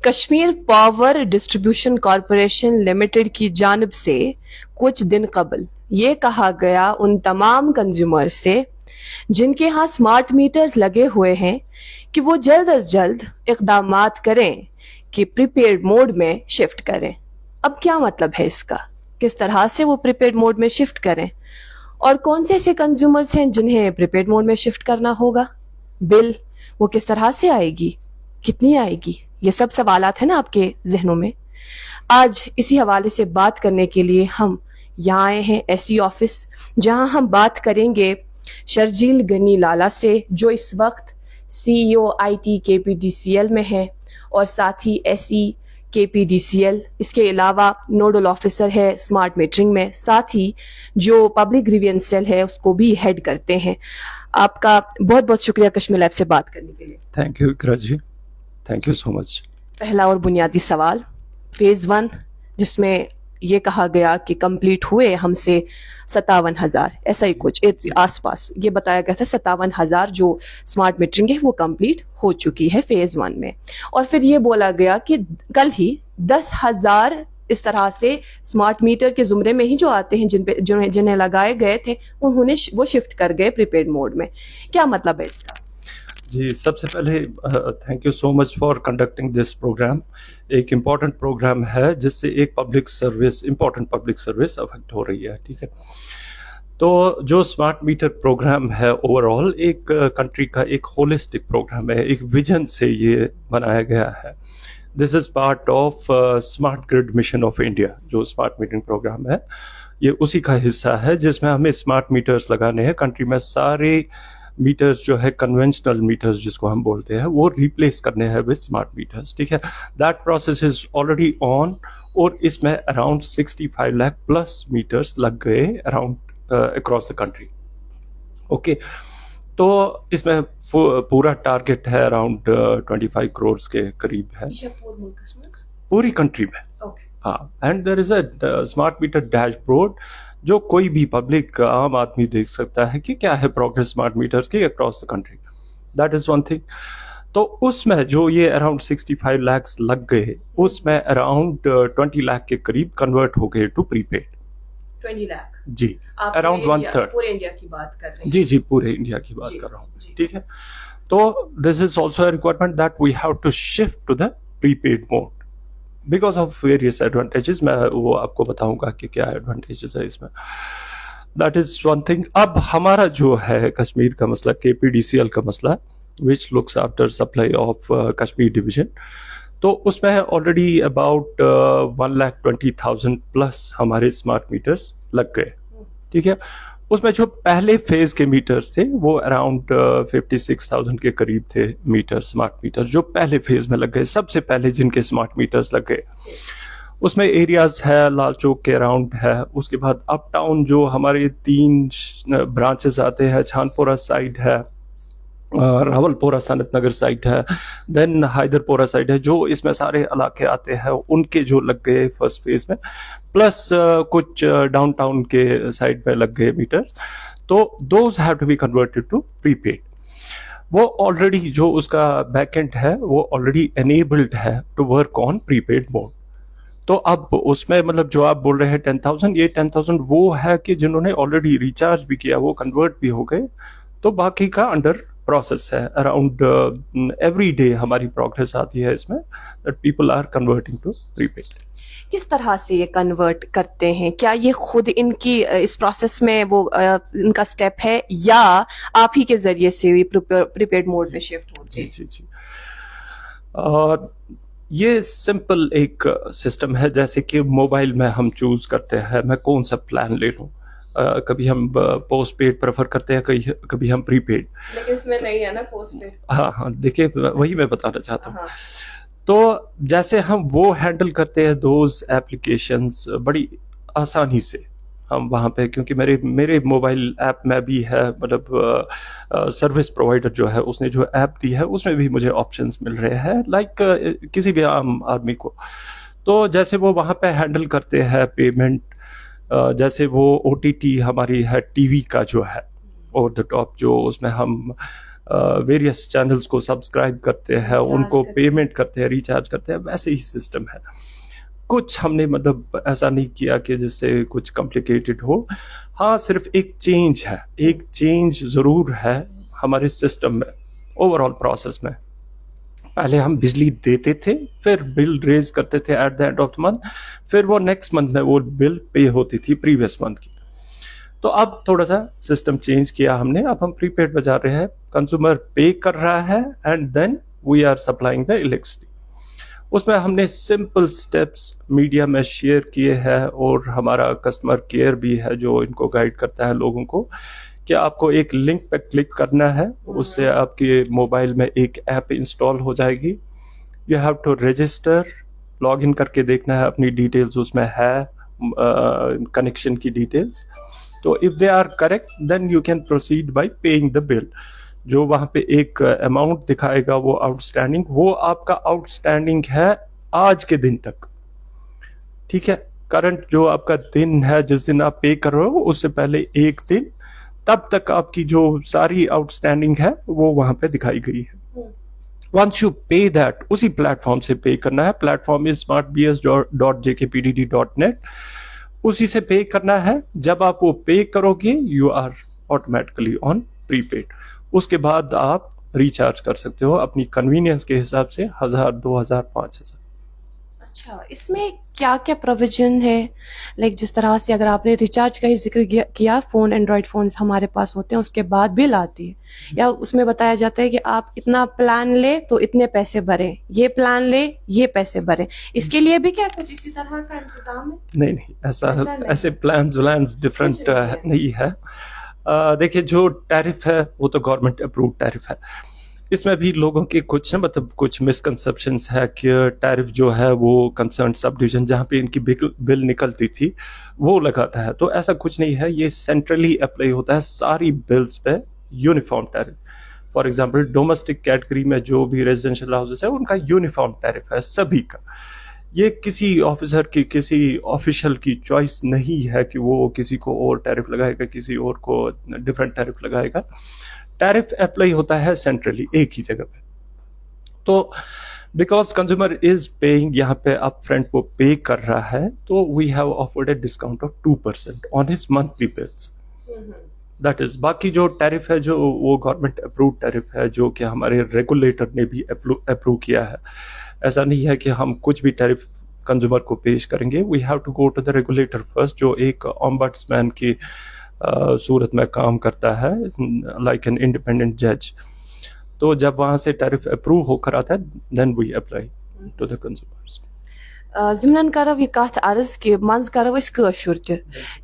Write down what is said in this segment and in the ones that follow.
Kashmir power distribution corporation limited की जानिब से कुछ दिन कबल ये कहा गया उन तमाम कंज्यूमर से जिनके यहाँ स्मार्ट मीटर्स लगे हुए हैं कि वो जल्द अज जल्द इक़दामात करें कि प्रीपेड मोड में शिफ्ट करें। अब क्या मतलब है इसका, किस तरह से वो प्रीपेड मोड में शिफ्ट करें और कौन से ऐसे कंज्यूमर्स हैं जिन्हें प्रीपेड मोड में शिफ्ट करना होगा, बिल वो किस तरह से आएगी, कितनी आएगी, ये सब सवालात है ना आपके जहनों में। आज इसी हवाले से बात करने के लिए हम यहाँ आए हैं एसई ऑफिस, जहां हम बात करेंगे शर्जील गनी लाला से जो इस वक्त CEO IT KPDCL में है और साथ ही SE KPDCL, इसके अलावा नोडल ऑफिसर है स्मार्ट मीटरिंग में, साथ ही जो पब्लिक ग्रीवियंस सेल है उसको भी हेड करते हैं। आपका बहुत बहुत शुक्रिया कश्मीर लाइव से बात करने के लिए। Thank you Iqra ji, thank you so much. पहला और बुनियादी सवाल, फेज 1 जिसमें ये कहा गया कि कंप्लीट हुए हमसे 57,000, ऐसा ही कुछ आसपास ये बताया गया था, 57,000 जो स्मार्ट मीटरिंग है वो कंप्लीट हो चुकी है फेज 1 में। और फिर ये बोला गया कि कल ही 10,000 इस तरह से स्मार्ट मीटर के जुमरे में ही जो आते हैं जिन्हें लगाए गए थे उन्होंने वो शिफ्ट कर गए प्रीपेड मोड में। क्या मतलब है इसका? जी, सबसे पहले thank you so much for conducting this programme. एक इम्पॉर्टेंट प्रोग्राम है जिससे एक इम्पॉर्टेंट पब्लिक सर्विस अफेक्ट हो रही है, ठीक है। तो जो स्मार्ट मीटर प्रोग्राम है ओवरऑल एक कंट्री का एक होलिस्टिक प्रोग्राम है, एक विजन से ये बनाया गया है। This is part of smart grid mission of India. जो स्मार्ट मीटरिंग प्रोग्राम है ये उसी का हिस्सा है जिसमें हमें स्मार्ट मीटर्स लगाने हैं। कंट्री में सारे मीटर्स जो है कन्वेंशनल मीटर्स जिसको हम बोलते हैं वो रिप्लेस करने हैं विद स्मार्ट मीटर्स, ठीक है। That process is already on और इसमें अराउंड 65 लाख प्लस मीटर्स लग गए around across the country, okay. तो इसमें पूरा टारगेट है अराउंड 25 करोड़ के करीब है पूरी कंट्री में, हाँ। And there is a smart meter dashboard जो कोई भी पब्लिक आम आदमी देख सकता है कि क्या है प्रोग्रेस स्मार्ट मीटर्स की across the country. That is one thing. तो उसमें जो ये अराउंड 65 लाख लग गए उसमें अराउंड 20 लाख के करीब कन्वर्ट हो गए टू प्रीपेड। 20 लाख जी, अराउंड 1/3 पूरे इंडिया की बात कर रहे हैं। जी, पूरे इंडिया की बात कर रहा हूँ, ठीक है। तो this is also requirement that we have to shift to the prepaid mode because of various advantages. मैं वो आपको बताऊंगा कि क्या एडवांटेजेस है इसमें। That is one thing. अब हमारा जो है कश्मीर का मसला, KPDCL का मसला, which looks after supply of Kashmir division, तो उसमें ऑलरेडी अबाउट 1,20,000 प्लस हमारे स्मार्ट मीटर्स लग गए, ठीक है। उसमें जो पहले फेज के मीटर्स थे वो अराउंड 56,000 के करीब थे मीटर, स्मार्ट मीटर जो पहले फेज में लग गए। सबसे पहले जिनके स्मार्ट मीटर्स लग गए उसमें एरियाज है लाल चौक के अराउंड है। उसके बाद अप टाउन जो हमारे 3 ब्रांचेस आते हैं, छानपुरा साइड है, रावलपुरा सनत नगर साइड है, देन हैदरपुरा साइड है, जो इसमें सारे इलाके आते हैं उनके जो लग गए फर्स्ट फेज में, प्लस कुछ डाउनटाउन के साइड में लग गए मीटर्स। तो those have to be converted to prepaid. वो ऑलरेडी जो उसका बैकएंड है वो ऑलरेडी एनेबल्ड है to work on prepaid mode. तो अब उसमें मतलब जो आप बोल रहे हैं 10,000, ये 10,000 वो है कि जिन्होंने ऑलरेडी रिचार्ज भी किया, वो कन्वर्ट भी हो गए, तो बाकी का अंडर प्रोसेस है। अराउंड एवरी डे हमारी प्रोग्रेस आती है इसमें that people are converting to prepaid. किस तरह से ये कन्वर्ट करते हैं? क्या ये खुद इनकी इस प्रोसेस में वो इनका स्टेप है या आप ही के जरिए से प्रीपेड मोड में शिफ्ट होते हैं? जी। ये सिंपल एक सिस्टम है, जैसे कि मोबाइल में हम चूज करते हैं मैं कौन सा प्लान ले लूँ। कभी हम पोस्ट पेड प्रेफर करते हैं, कभी हम प्रीपेड, लेकिन इसमें नहीं है ना पोस्ट पेड। हाँ, देखिए वही मैं बताना चाहता हूँ। तो जैसे हम वो हैंडल करते हैं दोज एप्लीकेशंस बड़ी आसानी से हम वहाँ पे, क्योंकि मेरे मोबाइल ऐप में भी है, मतलब सर्विस प्रोवाइडर जो है उसने जो ऐप दी है उसमें भी मुझे ऑप्शंस मिल रहे हैं लाइक किसी भी आम आदमी को। तो जैसे वो वहाँ पे हैंडल करते हैं पेमेंट, जैसे वो OTT हमारी है टीवी का जो है ओवर द टॉप, जो उसमें हम वेरियस चैनल्स को सब्सक्राइब करते हैं, उनको पेमेंट करते हैं, रिचार्ज करते हैं, वैसे ही सिस्टम है। कुछ हमने मतलब ऐसा नहीं किया कि जिससे कुछ कॉम्प्लिकेटेड हो। हाँ, सिर्फ एक चेंज है, एक चेंज ज़रूर है हमारे सिस्टम में, ओवरऑल प्रोसेस में। पहले हम बिजली देते थे, फिर बिल रेज करते थे at the end of the month, फिर वो नेक्स्ट मंथ में वो बिल पे होती थी प्रीवियस मंथ की। तो अब थोड़ा सा सिस्टम चेंज किया हमने, अब हम प्रीपेड बजा रहे हैं, कंज्यूमर पे कर रहा है and then we are supplying the electricity. उसमें हमने सिंपल स्टेप्स मीडिया में शेयर किए हैं और हमारा कस्टमर केयर भी है जो इनको गाइड करता है लोगों को कि आपको एक लिंक पे क्लिक करना है, उससे आपके मोबाइल में एक ऐप इंस्टॉल हो जाएगी। You have to register, log in करके देखना है अपनी डिटेल्स उसमें है, कनेक्शन की डिटेल्स। तो if they are correct then you can proceed by paying the bill. जो वहां पे एक अमाउंट दिखाएगा वो आउटस्टैंडिंग, वो आपका आउटस्टैंडिंग है आज के दिन तक, ठीक है। करंट जो आपका दिन है, जिस दिन आप पे कर रहे हो उससे पहले एक दिन, तब तक आपकी जो सारी आउटस्टैंडिंग है वो वहां पे दिखाई गई है। वंस यू पे दैट, उसी प्लेटफॉर्म से पे करना है। प्लेटफॉर्म इज smartbs.jkpdd.net, उसी से पे करना है। जब आप वो पे करोगे you are automatically on prepaid. उसके बाद आप रिचार्ज कर सकते हो अपनी कन्वीनियंस के हिसाब से, 1000, 2000, 5000। अच्छा, इसमें क्या क्या प्रोविजन है? लाइक जिस तरह से अगर आपने रिचार्ज का ही जिक्र किया, फोन, एंड्रॉयड फोन्स हमारे पास होते हैं, उसके बाद बिल आती है, या उसमें बताया जाता है कि आप इतना प्लान ले तो इतने पैसे भरें, ये प्लान ले ये पैसे भरें, इसके लिए भी क्या कुछ इसी तरह का इंतजाम है? नहीं, ऐसे प्लान्स डिफरेंट नहीं है। देखिए, जो टैरिफ है वो तो गवर्नमेंट अप्रूव्ड टैरिफ है। इसमें भी लोगों के कुछ मतलब कुछ मिसकंसेप्शंस है कि टैरिफ जो है वो कंसर्न सब डिवीजन जहाँ पे इनकी बिल निकलती थी वो लगाता है, तो ऐसा कुछ नहीं है। ये सेंट्रली अप्लाई होता है सारी बिल्स पे uniform tariff. For example, domestic category में जो भी रेजिडेंशियल हाउसेस है उनका यूनिफॉर्म टैरिफ है सभी का। ये किसी ऑफिसर की, किसी ऑफिशियल की चॉइस नहीं है कि वो किसी को और टैरिफ लगाएगा, किसी और को डिफरेंट टैरिफ लगाएगा। टैरिफ अप्लाई होता है सेंट्रली एक ही जगह पे। तो बिकॉज कंज्यूमर इज पेइंग, यहाँ पे अप फ्रंट वो पे कर रहा है, तो we have offered a discount of 2% on his monthly bills. That is, बाकी जो टैरिफ है जो वो गवर्नमेंट अप्रूव्ड टैरिफ है, जो कि हमारे रेगुलेटर ने भी अप्रूव किया है। ऐसा नहीं है कि हम कुछ भी टैरिफ कंज्यूमर को पेश करेंगे। We have to go to the regulator first, जो एक ऑम्बड्समैन की सूरत में काम करता है, लाइक एन इंडिपेंडेंट जज। तो जब वहां से टैरिफ अप्रूव होकर आता है then we apply to the consumers. ज़िमनन करो ये कथ अर्ज कि मंज करो अस कशुर त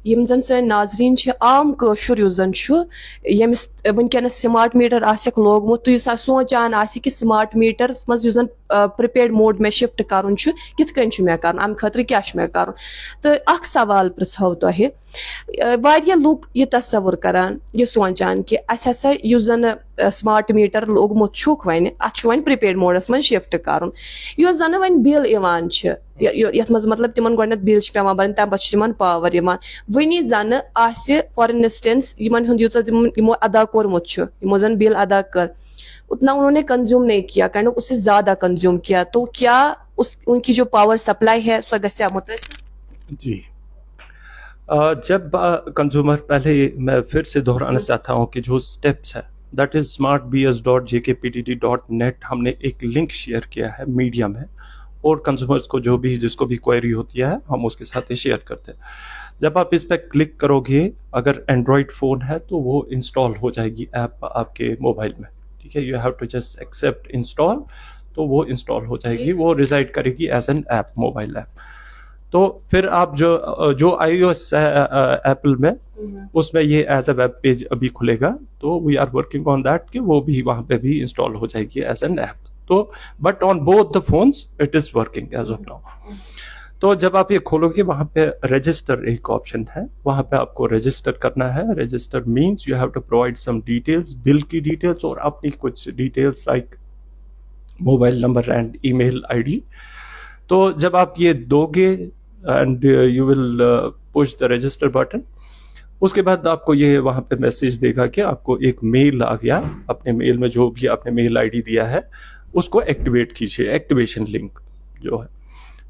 यम जन सन नाजरीन छ आम कशुर युस जन छु यमिस वनकनस स्मार्ट मीटर आसक लोगमुत तो युस सोचान आसि कि स्मार्ट मीटरस मज युस जन प्रिपेड मोड में शिफ्ट करन छु कित कन छु मे करन, अम खतर क्या छु मे करन। तो अख सवाल प्रछो तोहे, वारिया लोग ये तस्वुर करान, ये सोचान कि अच्छा सा युस जन स्मार्ट मीटर लोगमुत छुक वन अथ वन प्रिपेड मोडस में शिफ्ट करन, युस जन वन बिल इवान छ यथ मज मतलब तिमन गोडनेथ बिल छ पेवान भरन, तम पछ तिमन पावर इवान वनी जन आसि फॉर इंस्टेंस यमन हुंद युस यमो अदा कोरमुत छ, यमो जन बिल अदा कर उतना उन्होंने कंज्यूम नहीं किया, कारण उससे ज्यादा कंज्यूम किया, तो क्या उनकी जो पावर सप्लाई है उसका गस्या मुतअस्सिर? जी, जब कंज्यूमर, पहले मैं फिर से दोहराना चाहता हूँ कि जो स्टेप्स है दैट इज smartbs.jkpdd.net, हमने एक लिंक शेयर किया है मीडिया में, और कंज्यूमर्स को जो भी जिसको भी क्वेरी होती है हम उसके साथ शेयर करते हैं। जब आप इस पर क्लिक करोगे, अगर एंड्रॉयड फ़ोन है तो वो इंस्टॉल हो जाएगी ऐप आपके मोबाइल में, ठीक है। You have to just accept install, तो वो इंस्टॉल हो जाएगी, वो रिजाइड करेगी as an app, mobile app. तो फिर आप जो iOS एप्पल में, उसमें ये एज अ वेब पेज अभी खुलेगा, तो we are working on that कि वो भी वहाँ पे भी इंस्टॉल हो जाएगी एज एन ऐप। तो but on both the phones it is working as of now. तो जब आप ये खोलोगे, वहां पे रजिस्टर एक ऑप्शन है, वहां पे आपको रजिस्टर करना है। Register means you have to provide some details, bill की डिटेल्स और अपनी कुछ details like mobile number and email ID. तो जब आप ये दोगे and you will push the register button, उसके बाद आपको ये वहाँ पे मैसेज देगा कि आपको एक मेल आ गया, अपने मेल में जो भी आपने मेल आईडी दिया है उसको एक्टिवेट कीजिए, एक्टिवेशन लिंक जो है।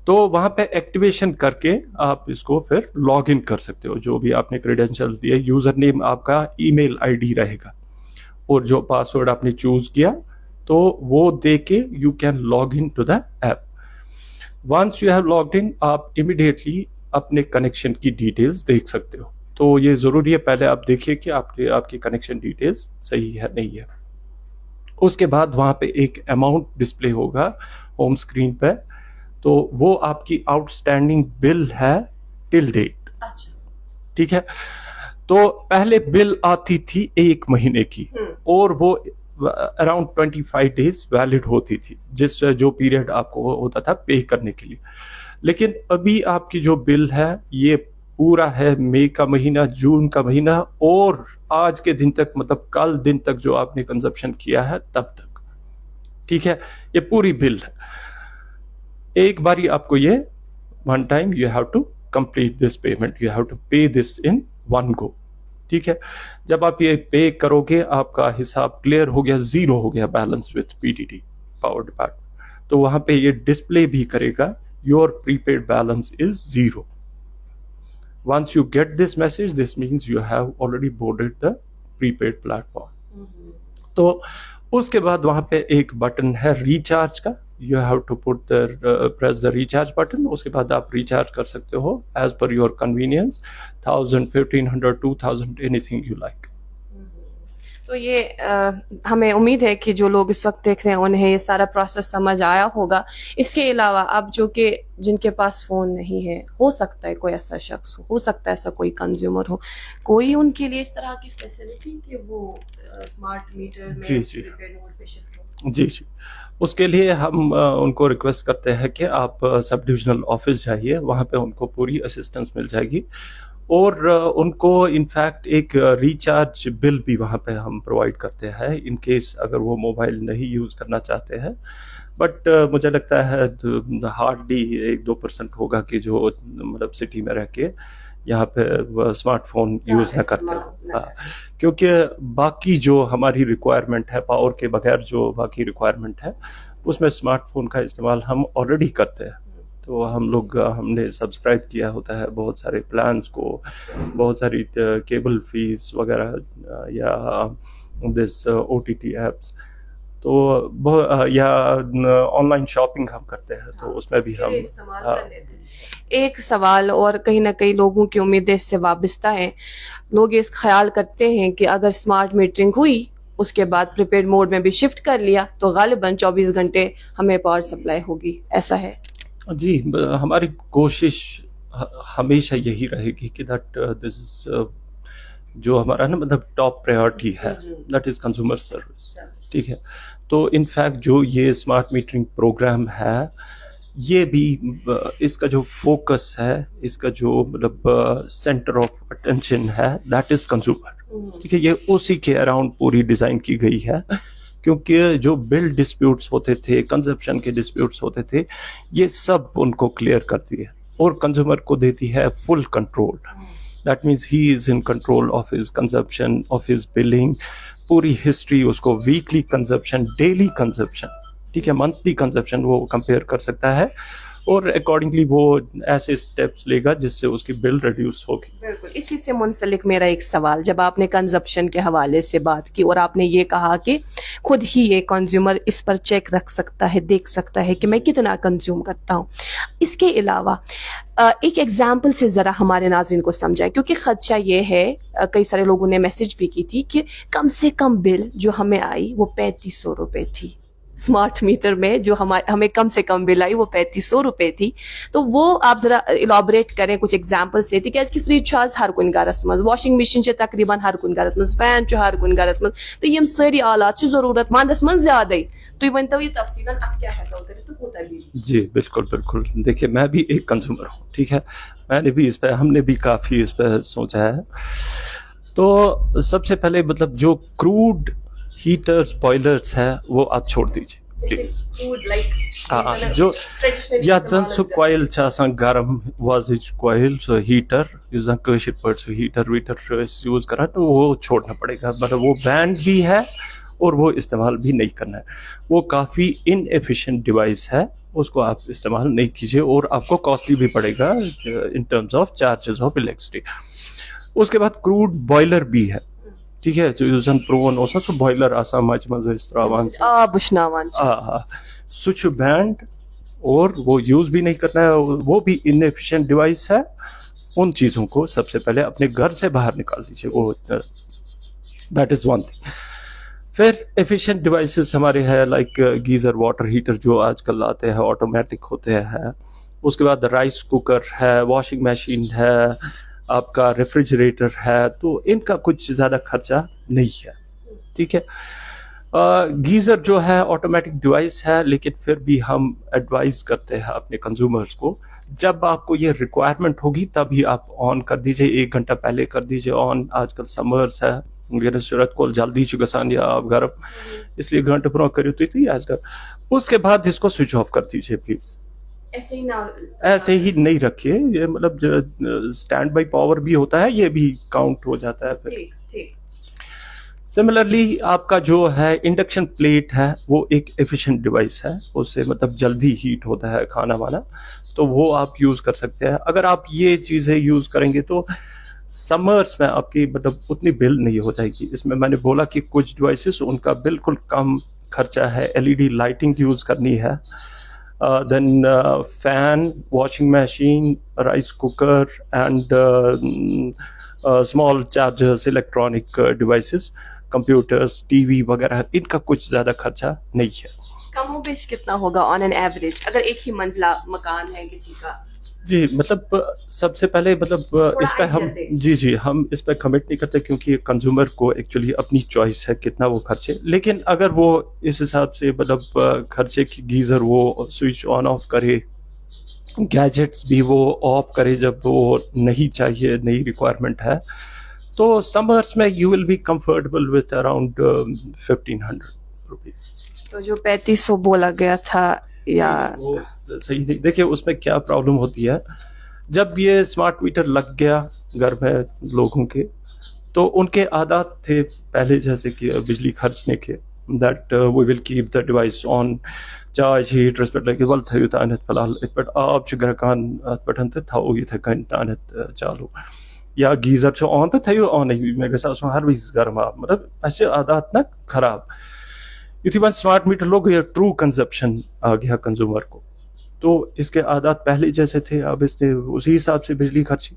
तो वहाँ पे एक्टिवेशन करके आप इसको फिर लॉग इन कर सकते हो। जो भी आपने क्रेडेंशियल्स दिए, यूज़र नेम आपका ईमेल आईडी रहेगा और जो पासवर्ड आपने चूज किया तो वो दे के you can log in to the app. Once you have logged in, आप इमीडिएटली अपने कनेक्शन की डिटेल्स देख सकते हो। तो ये ज़रूरी है, पहले आप देखिए कि आपकी कनेक्शन डिटेल्स सही है नहीं है। उसके बाद वहाँ पे एक अमाउंट डिस्प्ले होगा होम स्क्रीन पे, तो वो आपकी आउटस्टैंडिंग बिल है टिल डेट। ठीक है, तो पहले बिल आती थी 1 महीने की और वो अराउंड 25 डेज वैलिड होती थी, जिस जो पीरियड आपको होता था पे करने के लिए। लेकिन अभी आपकी जो बिल है ये पूरा है मई का महीना, जून का महीना और आज के दिन तक, मतलब कल दिन तक जो आपने कंजप्शन किया है तब तक। ठीक है, ये पूरी बिल है। एक बारी आपको ये one time you have to complete this payment, you have to pay this in one go. ठीक है, जब आप ये पे करोगे आपका हिसाब क्लियर हो गया, जीरो हो गया balance with PTT power department, तो वहां पे ये डिस्प्ले भी करेगा your prepaid balance is zero. Once you get this message, this means you have already boarded the prepaid platform. तो उसके बाद वहां पे एक बटन है रिचार्ज का, you have to press the recharge button। उसके बाद आप रिचार्ज कर सकते हो as per your convenience, 1000, 1500, 2000, anything you like। तो ये हमें उम्मीद है कि जो लोग इस वक्त देख रहे हैं उन्हें ये सारा प्रोसेस समझ आया होगा। इसके अलावा अब जो कि जिनके पास फ़ोन नहीं है, हो सकता है कोई ऐसा शख्स हो सकता है ऐसा कोई कंज्यूमर हो, कोई उनके लिए इस तरह की फैसिलिटी कि वो स्मार्ट मीटर में प्रीपेड मोड पे शिफ्ट हो? जी, उसके लिए हम उनको रिक्वेस्ट करते हैं कि आप सब डिविजनल ऑफिस जाइए, वहाँ पे उनको पूरी असिस्टेंस मिल जाएगी और उनको इनफैक्ट एक रिचार्ज बिल भी वहाँ पे हम प्रोवाइड करते हैं इन केस अगर वो मोबाइल नहीं यूज़ करना चाहते हैं। बट मुझे लगता है हार्डली 1-2% होगा कि जो मतलब सिटी में रह के यहाँ पे स्मार्टफोन यूज़ ना करते हो। हाँ, क्योंकि बाकी जो हमारी रिक्वायरमेंट है, पावर के बगैर जो बाकी रिक्वायरमेंट है, उसमें स्मार्टफोन का इस्तेमाल हम ऑलरेडी करते हैं। तो हमने सब्सक्राइब किया होता है बहुत सारे प्लान्स को, बहुत सारी केबल फीस वगैरह या दिस OTT एप्स, तो या ऑनलाइन शॉपिंग हम करते हैं, तो उसमें भी हम इस्तेमाल कर लेते हैं। एक सवाल और कहीं ना कहीं लोगों की उम्मीदें इससे वाबस्ता हैं। लोग इस ख्याल करते हैं कि अगर स्मार्ट मीटरिंग हुई उसके बाद प्रीपेड मोड में भी शिफ्ट कर लिया तो गालिबन 24 घंटे हमें पावर सप्लाई होगी, ऐसा है? जी, हमारी कोशिश हमेशा यही रहेगी कि दैट दिस इज जो हमारा ना मतलब टॉप प्रायोरिटी है, दैट इज कंज्यूमर सर्विस। ठीक है, तो इनफैक्ट जो ये स्मार्ट मीटरिंग प्रोग्राम है ये भी इसका जो फोकस है, इसका जो मतलब सेंटर ऑफ अटेंशन है, दैट इज कंज्यूमर। ठीक है, ये उसी के अराउंड पूरी डिजाइन की गई है, क्योंकि जो बिल डिस्प्यूट्स होते थे, कंजप्शन के डिस्प्यूट्स होते थे, ये सब उनको क्लियर करती है और कंज्यूमर को देती है full control. That means he is in control of his consumption, of his billing, पूरी हिस्ट्री उसको, वीकली कंजप्शन, डेली कंजप्शन, ठीक है, मंथली कंजप्शन वो कंपेयर कर सकता है और अकॉर्डिंगली वो ऐसे स्टेप्स लेगा जिससे उसकी बिल रिड्यूस होगी। बिल्कुल, इसी से मुंसलिक मेरा एक सवाल, जब आपने कंजप्शन के हवाले से बात की और आपने ये कहा कि खुद ही ये कंज्यूमर इस पर चेक रख सकता है, देख सकता है कि मैं कितना कंज्यूम करता हूँ, इसके अलावा एक एग्जाम्पल से ज़रा हमारे नाज़रीन को समझाएं, क्योंकि खदशा ये है, कई सारे लोगों ने मैसेज भी की थी कि कम से कम बिल जो हमें आई वो 3500 रुपये थी। स्मार्ट मीटर में जो हमें कम से कम बिल आई वो 3500 रुपये थी। तो वो आप जरा इलाबोरेट करें कुछ एग्जाम्पल से थी, क्या फ्रिज हर कुन गरस मज, वॉशिंग मशीन तकरीबन हर कुन गरस मज, फैन हर कुन गरस मज, तो यम सारी आलात जरूरत वंदस मज ज्यादा, तो वन तो ये तफसीलन अब क्या है तो होता भी। जी बिल्कुल बिल्कुल, देखिए मैं भी एक कंज्यूमर हूँ, ठीक है, मैंने भी इस पर, हमने भी काफ़ी इस पर सोचा है। तो सबसे पहले मतलब जो क्रूड हीटर्स, बॉयलर्स है वो आप छोड़ दीजिए, जो यथ जन सु कॉइल छ आसान गरम वाजिज कॉइल सो हीटर युस जन कशिर पट सो हीटर वीटर यूज करा तो वो छोड़ना पड़ेगा, मतलब वो बैन भी है और वो इस्तेमाल भी नहीं करना है। वो काफ़ी इनएफिशिएंट डिवाइस है, उसको आप इस्तेमाल नहीं कीजिए और आपको कॉस्टली भी पड़ेगा in terms of charges of electricity. उसके बाद क्रूड बॉयलर भी है, ठीक है, जो यूजन प्रोवन ओसा सो बॉयलर आसा मच मज इस्त्रावान बुशनावान सु छ बैंड और वो यूज भी नहीं करना है, वो भी इनएफिशिएंट डिवाइस है। उन चीज़ों को सबसे पहले अपने घर से बाहर निकाल दीजिए, वो दैट इज वन थिंग। फिर एफिशिएंट डिवाइसेस हमारे हैं लाइक गीज़र, वाटर हीटर जो आजकल आते हैं ऑटोमेटिक होते हैं। उसके बाद राइस कुकर है, वॉशिंग मशीन है, आपका रेफ्रिजरेटर है, तो इनका कुछ ज़्यादा खर्चा नहीं है, ठीक है। गीज़र जो है ऑटोमेटिक डिवाइस है, लेकिन फिर भी हम एडवाइस करते हैं अपने कंज्यूमर्स को जब आपको ये रिक्वायरमेंट होगी तभी आप ऑन कर दीजिए, 1 घंटा पहले कर दीजिए ऑन। आजकल समर्स है, सूरत को जल्दी गसान या आप गर्म, इसलिए घंटे ब्रो करियो तो आजकल। उसके बाद इसको स्विच ऑफ कर दीजिए प्लीज। ऐसे ही नहीं रखिए, ये मतलब स्टैंड बाई पावर भी होता है, ये भी काउंट हो जाता है फिर। सिमिलरली आपका जो है इंडक्शन प्लेट है, वो एक एफिशिएंट डिवाइस है, उससे मतलब जल्दी हीट होता है खाना वाना, तो वो आप यूज कर सकते हैं। अगर आप ये चीजें यूज करेंगे तो समर्स में आपकी मतलब उतनी बिल नहीं हो जाएगी। इसमें मैंने बोला कि कुछ डिवाइसेस उनका बिल्कुल कम खर्चा है, एलईडी लाइटिंग यूज करनी है, then fan, washing machine, rice cooker and small chargers, electronic devices, computers, TV वगैरह, इनका कुछ ज्यादा खर्चा नहीं है। कमो बेश कितना होगा ऑन एन एवरेज अगर एक ही मंजिला मकान है किसी का? जी मतलब सबसे पहले मतलब इस पे हम जी हम इस पे कमिट नहीं करते, क्योंकि कंज्यूमर को एक्चुअली अपनी चॉइस है कितना वो खर्चे। लेकिन अगर वो इस हिसाब से मतलब खर्चे की गीजर वो स्विच ऑन ऑफ करे, गैजेट्स भी वो ऑफ करे जब वो नहीं चाहिए, नई रिक्वायरमेंट है, तो समर्स में you will be comfortable with around 1500 rupees. तो जो 3500 बोला गया था या वो सही नहीं। देखिए उसमें क्या प्रॉब्लम होती है, जब ये स्मार्ट मीटर लग गया घर में लोगों के, तो उनके आदत थे पहले जैसे कि बिजली खर्चने के, that we will keep the device on, charge heat respect like वल थयु तानत फिलहाल इत पे आप छ ग्रकान पठन ते थाओ ये थे कन तानत चालू, या गीजर छ ऑन तो थयु ऑन ही मैं गसा सो हर बीस गर्म आप मतलब ऐसे आदत ना खराब। युथी बात स्मार्ट मीटर लोग ये ट्रू कंजप्शन आ गया कंज्यूमर को, तो इसके आदत पहले जैसे थे, अब इसने उसी हिसाब से बिजली खर्ची,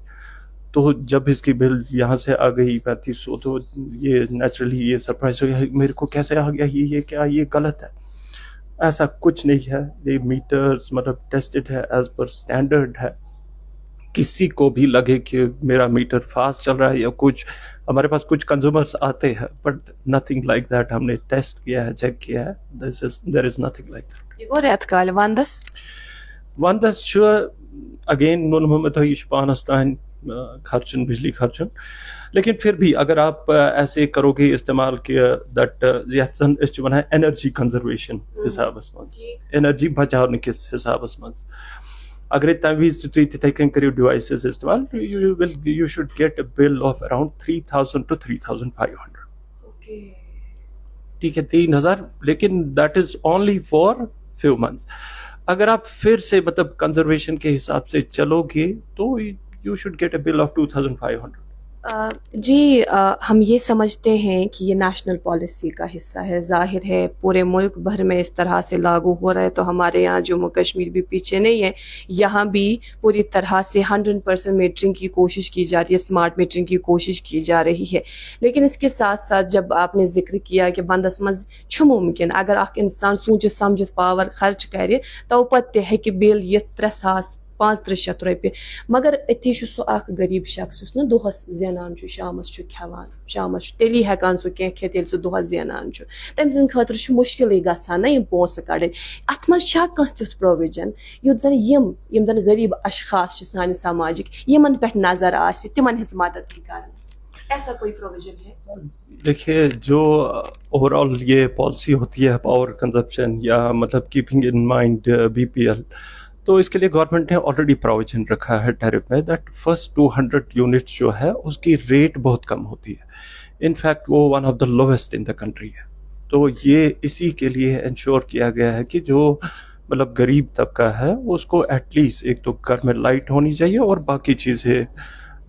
तो जब इसकी बिल यहाँ से आ गई 3500, तो ये नेचुरली ये सरप्राइज हो गया मेरे को कैसे आ गया ये क्या, ये गलत है। ऐसा कुछ नहीं है, ये मीटर्स मतलब टेस्टेड है, एज पर स्टैंडर्ड है। किसी को भी लगे कि मेरा मीटर फास्ट चल रहा है या कुछ, हमारे पास कुछ कंज्यूमर्स आते हैं, बट नथिंग लाइक दैट। हमने टेस्ट किया है, चेक किया है, there is nothing like that. ये वो रेत काल वंदस छो अगेन नोन में तो ये पानस्तान खर्चन बिजली खर्चन, लेकिन फिर भी अगर आप ऐसे करोगे इस्तेमाल किया दैट यहसन इस वन है एनर्जी कंजर्वेशन हिसाबस मज, एनर्जी बचाने किस हिसाबस मज, अगर तमीज तुम तिथे कन करियो डिवाइसेस इस्तेमाल, you should get a bill of around 3000 to 3500। ठीक है 3000, लेकिन that is only for few months. अगर आप फिर से मतलब कंजर्वेशन के हिसाब से चलोगे तो you should get a bill of 2500। जी हम ये समझते हैं कि ये नेशनल पॉलिसी का हिस्सा है, जाहिर है पूरे मुल्क भर में इस तरह से लागू हो रहा है, तो हमारे यहाँ जम्मू कश्मीर भी पीछे नहीं है। यहाँ भी पूरी तरह से 100% मीटरिंग की कोशिश की जा रही है, स्मार्ट मीटरिंग की कोशिश की जा रही है। लेकिन इसके साथ साथ जब आपने जिक्र किया कि बंदस मज छु मुमकिन अगर अख इंसान सोच समझ पावर खर्च करे तो पत्ते है कि बिल ये 3,500 रुपये, मगर अथी सो गरीब शख्स ना दोहस जेनान शामस खेवान, शामस तेली हेकान सो कह खेत सो दोहस जेनान तम सद खतर मुश्किल गसान ना यम पोस कड़न। अत मजा कह प्रोविजन युत जन यम जन गरीब अशखास सान समाजिक यमन पे नजर आस तिमन हिज मदद कर ऐसा कोई प्रोविजन है? देखिए, जो ओवरऑल ये पॉलिसी होती है पावर कंजप्शन या मतलब कीपिंग इन माइंड बीपीएल, तो इसके लिए गवर्नमेंट ने ऑलरेडी प्रोविजन रखा है टैरिफ में दैट फर्स्ट 200 यूनिट्स जो है उसकी रेट बहुत कम होती है। इनफैक्ट वो one of the lowest in the country है। तो ये इसी के लिए इंश्योर किया गया है कि जो मतलब गरीब तबका है उसको एटलीस्ट एक तो घर में लाइट होनी चाहिए और बाकी चीज़ें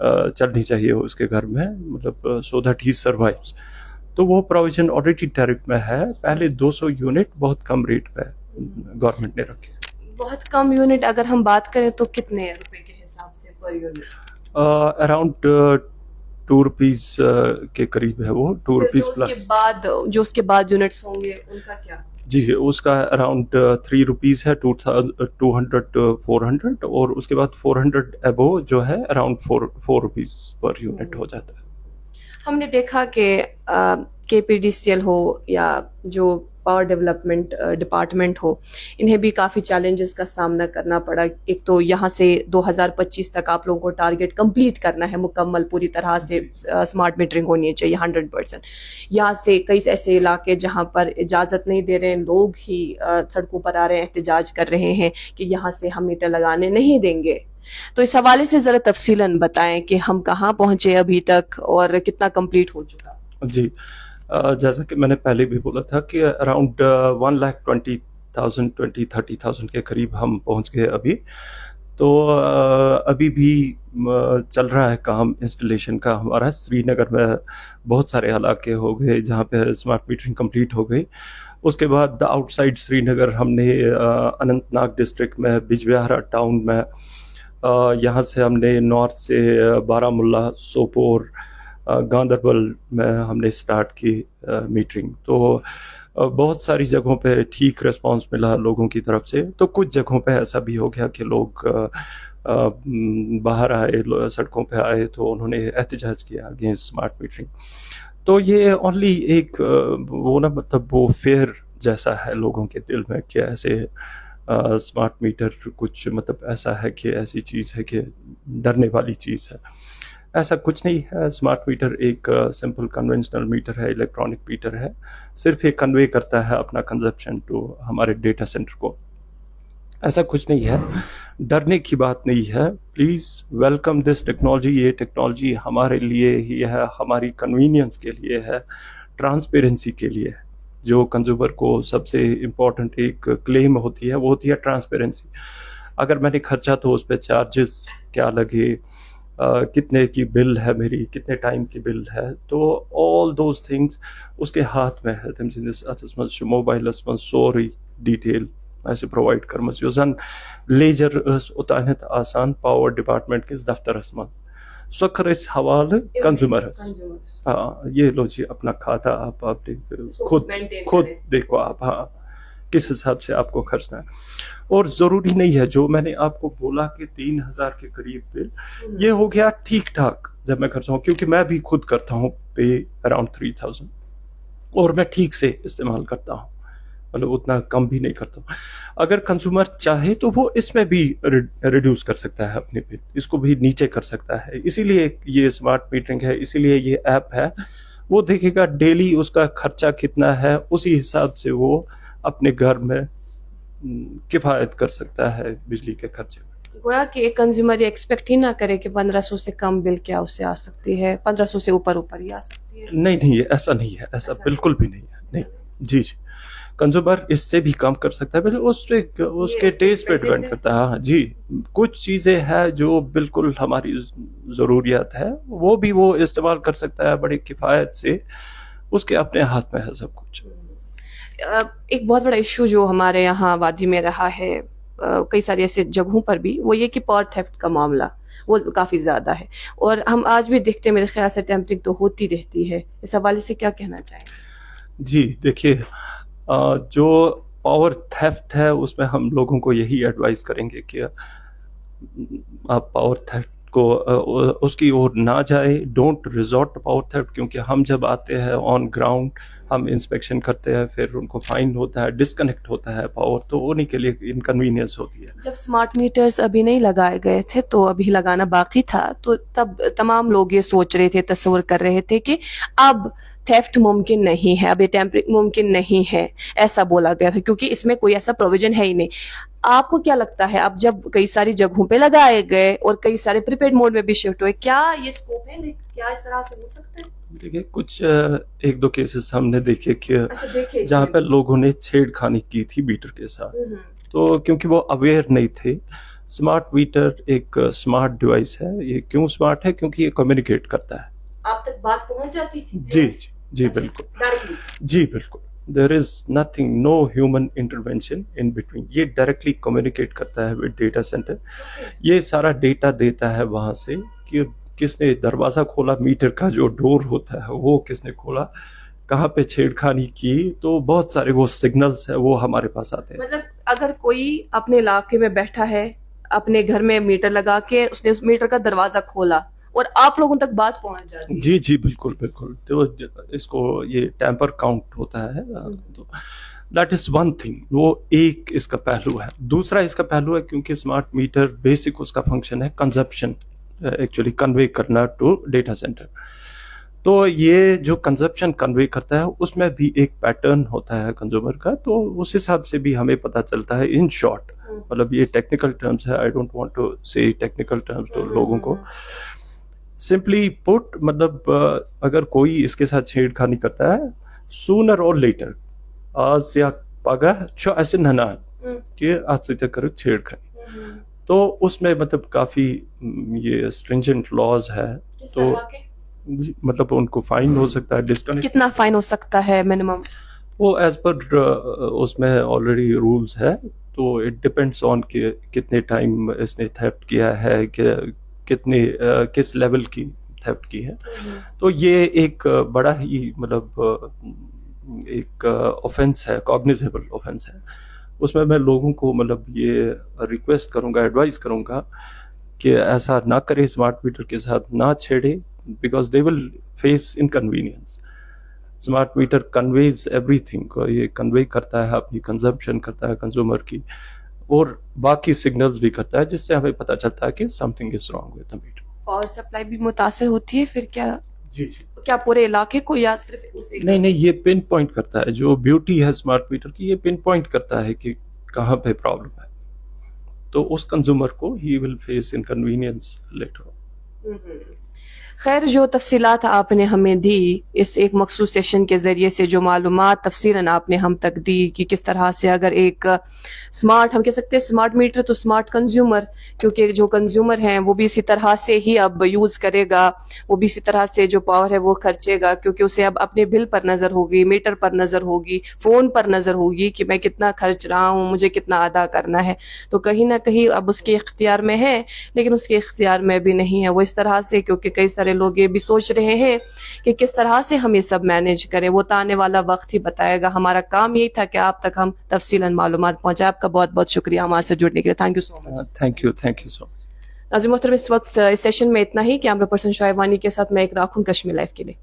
चलनी चाहिए उसके घर में, मतलब सो दैट ही सर्वाइव्स। तो वो प्रोविजन ऑलरेडी टैरिफ में है। पहले 200 यूनिट बहुत कम रेट पे गवर्नमेंट ने रखे। बहुत कम यूनिट अगर हम बात करें तो कितने रुपए के हिसाब से पर यूनिट? अराउंड 2 रुपीज के करीब है वो, 2 रुपीज प्लस। जो उसके बाद यूनिट्स होंगे उनका क्या? जी, उसका अराउंड 3 रुपीज है, 200 400, और उसके बाद 400 एबो जो है अराउंड 4 रुपीज पर यूनिट हो जाता है। हमने देखा कि केपीडीसीएल हो या जो पावर डेवलपमेंट डिपार्टमेंट हो, इन्हें भी काफ़ी चैलेंजेस का सामना करना पड़ा। एक तो यहाँ से 2025 तक आप लोगों को टारगेट कंप्लीट करना है मुकम्मल, पूरी तरह से स्मार्ट मीटरिंग होनी चाहिए 100%। यहाँ से कई ऐसे इलाके जहाँ पर इजाज़त नहीं दे रहे हैं, लोग ही सड़कों पर आ रहे हैं, एहतजाज कर रहे हैं कि यहाँ से हम मीटर लगाने नहीं देंगे। तो इस हवाले से ज़रा तफसीलन बताएं कि हम कहाँ पहुँचे अभी तक और कितना कंप्लीट हो चुका? जी, जैसा कि मैंने पहले भी बोला था कि अराउंड 1,20,000 के करीब हम पहुंच गए अभी। तो अभी भी चल रहा है काम इंस्टॉलेशन का हमारा। श्रीनगर में बहुत सारे इलाके हो गए जहाँ पे स्मार्ट मीटरिंग कंप्लीट हो गई। उसके बाद आउटसाइड श्रीनगर हमने अनंतनाग डिस्ट्रिक्ट में बिजबिहारा टाउन में, यहाँ से हमने नॉर्थ से बारामुल्ला, सोपोर, गांदरबल में हमने स्टार्ट की मीटरिंग। तो बहुत सारी जगहों पे ठीक रिस्पांस मिला लोगों की तरफ से। तो कुछ जगहों पे ऐसा भी हो गया कि लोग बाहर आए, सड़कों पे आए, तो उन्होंने एहतजाज किया अगेंस्ट स्मार्ट मीटरिंग। तो ये ओनली एक वो ना मतलब वो फेयर जैसा है लोगों के दिल में कि ऐसे स्मार्ट मीटर कुछ मतलब ऐसा है कि ऐसी चीज़ है कि डरने वाली चीज़ है। ऐसा कुछ नहीं है। स्मार्ट मीटर एक सिंपल कन्वेंशनल मीटर है, इलेक्ट्रॉनिक मीटर है। सिर्फ ये कन्वे करता है अपना कंजप्शन टू हमारे डेटा सेंटर को। ऐसा कुछ नहीं है, डरने की बात नहीं है। Please welcome this technology. ये टेक्नोलॉजी हमारे लिए ही है, हमारी कन्वीनियंस के लिए है, ट्रांसपेरेंसी के लिए है। जो कंज्यूमर को सबसे इम्पोर्टेंट एक क्लेम होती है वो होती है ट्रांसपेरेंसी। अगर मैंने खर्चा तो उस पर चार्जेस क्या लगे, कितने की बिल है मेरी, कितने टाइम की बिल है, तो ऑल दोज थिंग्स उसके हाथ में है। तम मोबाइलस मन सोरी डिटेल ऐसे प्रोवाइड करमस योजन लेजर उतानत आसान पावर डिपार्टमेंट के दफ्तरस मन सो कर हवाले कंज्यूमर। हाँ, ये लो जी अपना खाता आप खुद देखो आप, हाँ किस हिसाब से आपको खर्चना है। और ज़रूरी नहीं है जो मैंने आपको बोला कि 3,000 के करीब बिल, ये हो गया ठीक ठाक जब मैं खर्चा हूँ, क्योंकि मैं भी खुद करता हूँ पे अराउंड 3,000 और मैं ठीक से इस्तेमाल करता हूँ, मतलब उतना कम भी नहीं करता हूँ। अगर कंज्यूमर चाहे तो वो इसमें भी रिड्यूस कर सकता है अपने बिल, इसको भी नीचे कर सकता है। इसीलिए ये स्मार्ट मीटरिंग है, इसीलिए ये ऐप है। वो देखेगा डेली उसका खर्चा कितना है, उसी हिसाब से वो अपने घर में किफायत कर सकता है बिजली के खर्चे में। गोया कि एक कंज्यूमर ये एक्सपेक्ट ही ना करे कि 1500 से कम बिल क्या उससे आ सकती है, 1500 से ऊपर ही आ सकती है। नहीं, ऐसा नहीं है, ऐसा बिल्कुल भी नहीं है। नहीं जी, कंज्यूमर इससे भी कम कर सकता है, उसके टेस्ट पे डिपेंड करता है। हाँ जी, कुछ चीज़ें हैं जो बिल्कुल हमारी ज़रूरियात है, वो भी वो इस्तेमाल कर सकता है बड़ी किफ़ायत से, उसके अपने हाथ में है सब कुछ। एक बहुत बड़ा इशू जो हमारे यहाँ वादी में रहा है, कई सारी ऐसे जगहों पर भी, वो ये कि पावर थेफ्ट का मामला वो काफ़ी ज़्यादा है और हम आज भी देखते हैं, मेरे ख्याल से टेम्परिंग तो होती रहती है। इस हवाले से क्या कहना चाहेंगे? जी देखिए, जो पावर थेफ्ट है उसमें हम लोगों को यही एडवाइस करेंगे कि आप पावर थेफ्ट को उसकी ओर ना जाए, डोंट रिजॉर्ट अबाउट दैट, क्योंकि हम जब आते हैं ऑन ग्राउंड, हम इंस्पेक्शन करते हैं, फिर उनको फाइन होता है, डिस्कनेक्ट होता है पावर, तो उन्हीं के लिए इनकन्वीनियंस होती है। जब स्मार्ट मीटर्स अभी नहीं लगाए गए थे तो अभी लगाना बाकी था, तो तब तमाम लोग ये सोच रहे थे, तस्वर कर रहे थे कि अब थेफ्ट मुमकिन नहीं है, अब ये टेम्परिंग मुमकिन नहीं है, ऐसा बोला गया था क्योंकि इसमें कोई ऐसा प्रोविजन है ही नहीं। आपको क्या लगता है, अब जब कई सारी जगहों पे लगाए गए और कई सारे प्रीपेड मोड में भी शिफ्ट हुए, क्या ये स्कोप है, क्या इस तरह से हो सकता है? देखिए, कुछ एक दो केसेस हमने देखे कि अच्छा, देखिए जहाँ पे लोगों ने छेड़खानी की थी मीटर के साथ, तो क्योंकि वो अवेयर नहीं थे। स्मार्ट मीटर एक स्मार्ट डिवाइस है। ये क्यों स्मार्ट है? क्योंकि ये कम्युनिकेट करता है। आप तक बात पहुंच जाती थी? जी जी जी, अच्छा, बिल्कुल डायरेक्टली। जी, बिल्कुल। There is nothing, no human intervention in between. ये डायरेक्टली कम्युनिकेट करता है विद डेटा सेंटर। ये सारा डेटा देता है वहां से कि किसने दरवाजा खोला, मीटर का जो डोर होता है वो किसने खोला, कहाँ पे छेड़खानी की, तो बहुत सारे वो सिग्नल्स है वो हमारे पास आते हैं। मतलब अगर कोई अपने इलाके में बैठा है, अपने घर में मीटर लगा के उसने उस मीटर का दरवाजा खोला और आप लोगों तक बात पहुंच जाती है। जी जी, बिल्कुल बिल्कुल। तो इसको ये टेम्पर काउंट होता है। तो दैट इज वन थिंग, वो एक इसका पहलू है। दूसरा इसका पहलू है, क्योंकि स्मार्ट मीटर बेसिक उसका फंक्शन है कंजप्शन, एक्चुअली कन्वे करना टू डेटा सेंटर। तो ये जो कंजप्शन कन्वे करता है उसमें भी एक पैटर्न होता है कंज्यूमर का, तो उस हिसाब से भी हमें पता चलता है। इन शॉर्ट, मतलब ये टेक्निकल टर्म्स है, आई डोंट वांट टू से टेक्निकल टर्म्स तो लोगों को सिंपली पुट, मतलब अगर कोई इसके साथ छेड़खानी करता है, सूनर और लेटर, आज या पगह छो ऐसे नना कि आज से कर छेड़खानी, तो उसमें मतलब काफी ये स्ट्रिंजेंट लॉज है। तो मतलब उनको फाइन हो सकता है, डिस्कनेक्ट। कितना फाइन हो सकता है मिनिमम? वो एज पर उसमें ऑलरेडी रूल्स है, तो इट डिपेंड्स ऑन कि कितने टाइम इसने थेफ्ट किया है, कि कितने किस लेवल की थेफ्ट की है। तो ये एक बड़ा ही मतलब एक ऑफेंस है, कॉग्निजेबल ऑफेंस है। उसमें मैं लोगों को मतलब ये रिक्वेस्ट करूंगा, एडवाइस करूंगा कि ऐसा ना करें, स्मार्ट मीटर के साथ ना छेड़े, because they will face inconvenience. Smart meter conveys everything, ये कन्वे करता है, अपनी कंजम्पशन करता है कंज्यूमर की, और बाकी सिग्नल्स भी करता है, जिससे हमें पता चलता है कि something is wrong with the meter. Power supply भी मुतासिर होती है फिर क्या? जी जी। क्या पूरे इलाके को या सिर्फ उसे? नहीं नहीं, ये पिन पॉइंट करता है। जो ब्यूटी है स्मार्ट मीटर की, ये पिन पॉइंट करता है कि कहाँ पे प्रॉब्लम है, तो उस कंज्यूमर को he will face inconvenience later on. खैर, जो तफसीलात आपने हमें दी इस एक मखसूस सेशन के ज़रिए से, जो मालूमात तफसीलन आपने हम तक दी कि किस तरह से अगर एक स्मार्ट, हम कह सकते हैं स्मार्ट मीटर तो स्मार्ट कंज्यूमर, क्योंकि जो कंज्यूमर हैं वो भी इसी तरह से ही अब यूज़ करेगा, वो भी इसी तरह से जो पावर है वो खर्चेगा, क्योंकि उसे अब अपने बिल पर नज़र होगी, मीटर पर नज़र होगी, फ़ोन पर नज़र होगी कि मैं कितना खर्च रहा हूँ, मुझे कितना अदा करना है। तो कहीं ना कहीं अब उसके इख्तियार में है, लेकिन उसके इख्तियार में भी नहीं है वो इस तरह से, क्योंकि कई सारे लोग ये भी सोच रहे हैं कि किस तरह से हम ये सब मैनेज करें। वो तो आने वाला वक्त ही बताएगा। हमारा काम यही था कि आप तक हम तफसीलन मालूमात पहुंचाए। आपका बहुत बहुत शुक्रिया हमारे से जुड़ने के लिए। Thank you so much. Thank you so much. नाज़रीन मोहतरम, इस वक्त इस सेशन में इतना ही। कैमरा पर्सन शोएब वानी के साथ मैं एक राखूं कश्मीर लाइव के लिए।